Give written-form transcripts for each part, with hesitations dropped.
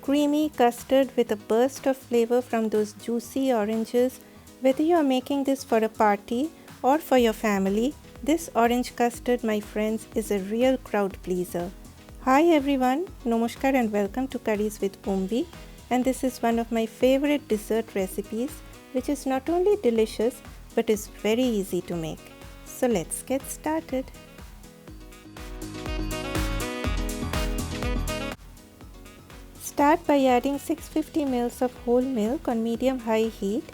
Creamy custard with a burst of flavor from those juicy oranges. Whether you are making this for a party or for your family, this orange custard, my friends, is a real crowd pleaser. Hi everyone, Namaskar and welcome to Curries with Umbi, and this is one of my favorite dessert recipes which is not only delicious but is very easy to make. So let's get started. Start by adding 650 ml of whole milk on medium-high heat.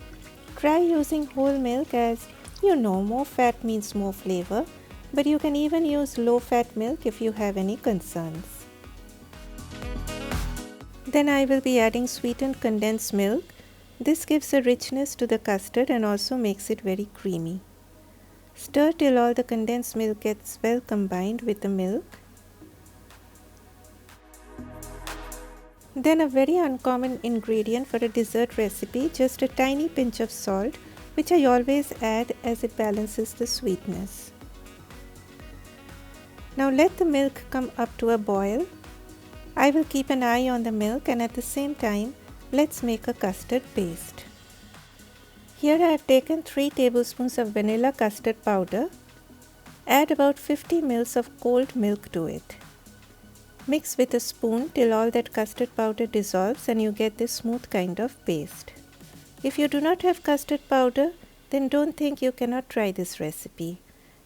Try using whole milk as you know more fat means more flavor, but you can even use low-fat milk if you have any concerns. Then I will be adding sweetened condensed milk. This gives a richness to the custard and also makes it very creamy. Stir till all the condensed milk gets well combined with the milk. Then a very uncommon ingredient for a dessert recipe, just a tiny pinch of salt, which I always add as it balances the sweetness. Now let the milk come up to a boil. I will keep an eye on the milk, and at the same time, let's make a custard paste. Here I have taken 3 tablespoons of vanilla custard powder. Add about 50 ml of cold milk to it. Mix with a spoon till all that custard powder dissolves and you get this smooth kind of paste. If you do not have custard powder, then don't think you cannot try this recipe.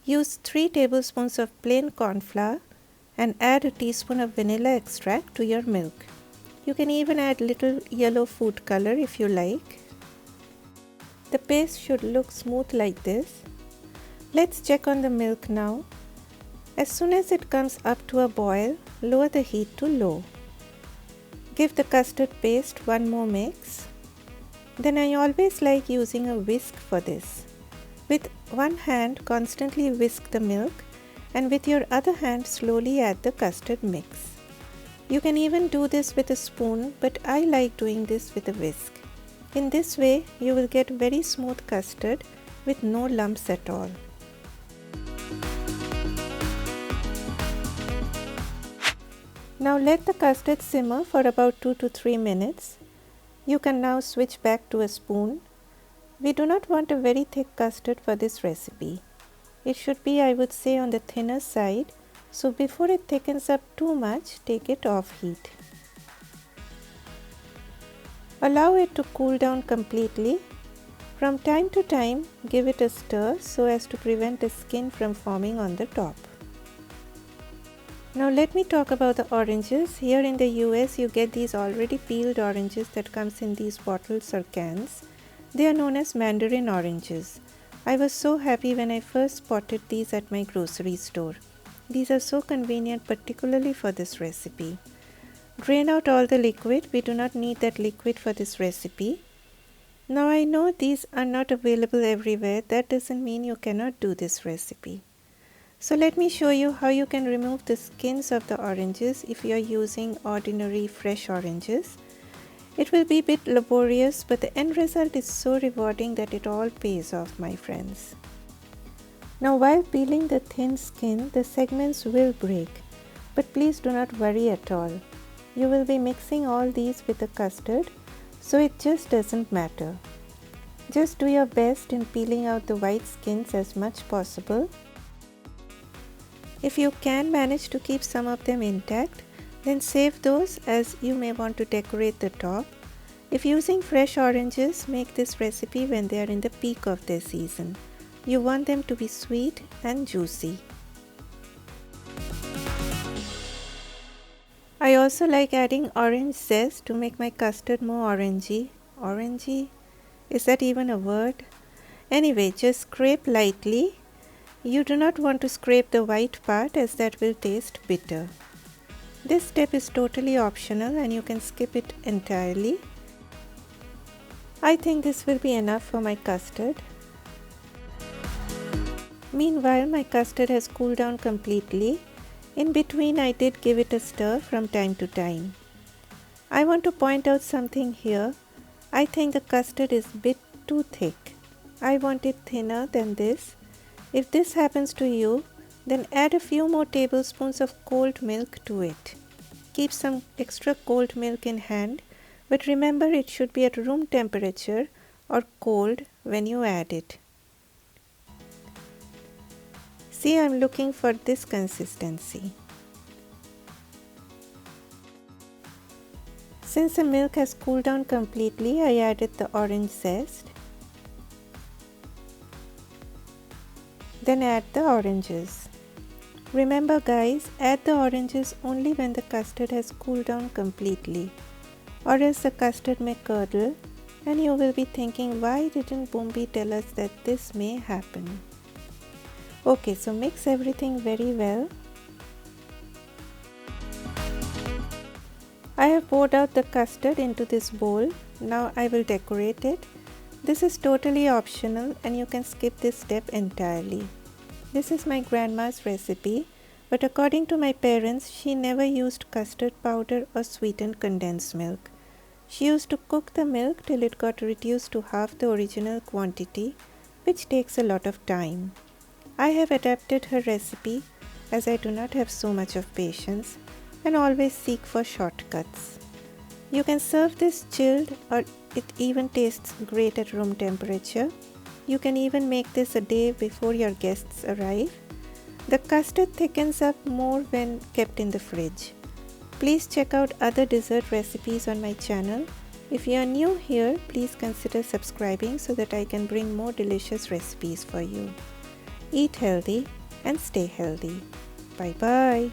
Use 3 tablespoons of plain corn flour and add a teaspoon of vanilla extract to your milk. You can even add little yellow food color if you like. The paste should look smooth like this. Let's check on the milk now. As soon as it comes up to a boil, lower the heat to low. Give the custard paste one more mix. Then I always like using a whisk for this. With one hand, constantly whisk the milk, and with your other hand, slowly add the custard mix. You can even do this with a spoon, but I like doing this with a whisk. In this way, you will get very smooth custard with no lumps at all. Now let the custard simmer for about 2 to 3 minutes. You can now switch back to a spoon. We do not want a very thick custard for this recipe. It should be, I would say, on the thinner side, so before it thickens up too much, take it off heat. Allow it to cool down completely. From time to time, give it a stir so as to prevent the skin from forming on the top. Now let me talk about the oranges. Here in the US, you get these already peeled oranges that comes in these bottles or cans. They are known as mandarin oranges. I was so happy when I first spotted these at my grocery store. These are so convenient, particularly for this recipe. Drain out all the liquid. We do not need that liquid for this recipe. Now I know these are not available everywhere. That doesn't mean you cannot do this recipe. So let me show you how you can remove the skins of the oranges if you are using ordinary fresh oranges. It will be a bit laborious, but the end result is so rewarding that it all pays off, my friends. Now while peeling the thin skin, the segments will break, but please do not worry at all. You will be mixing all these with the custard, so it just doesn't matter. Just do your best in peeling out the white skins as much possible. If you can manage to keep some of them intact, then save those as you may want to decorate the top. If using fresh oranges, make this recipe when they are in the peak of their season. You want them to be sweet and juicy. I also like adding orange zest to make my custard more orangey. Orangey? Is that even a word? Anyway, just scrape lightly. You do not want to scrape the white part as that will taste bitter. This step is totally optional and you can skip it entirely. I think this will be enough for my custard. Meanwhile, my custard has cooled down completely. In between, I did give it a stir from time to time. I want to point out something here. I think the custard is a bit too thick. I want it thinner than this. If this happens to you, then add a few more tablespoons of cold milk to it. keep some extra cold milk in hand, but remember it should be at room temperature or cold when you add it. See, I'm looking for this consistency. Since the milk has cooled down completely, I added the orange zest. Then add the oranges. Remember guys, add the oranges only when the custard has cooled down completely, or else the custard may curdle and you will be thinking, why didn't Boombi tell us that this may happen? Okay, so mix everything very well. I have poured out the custard into this bowl. Now I will decorate it. This is totally optional and you can skip this step entirely. This is my grandma's recipe, but according to my parents, she never used custard powder or sweetened condensed milk. She used to cook the milk till it got reduced to half the original quantity, which takes a lot of time. I have adapted her recipe as I do not have so much of patience and always seek for shortcuts. You can serve this chilled, or it even tastes great at room temperature. You can even make this a day before your guests arrive. The custard thickens up more when kept in the fridge. Please check out other dessert recipes on my channel. If you are new here, please consider subscribing so that I can bring more delicious recipes for you. Eat healthy and stay healthy. Bye bye.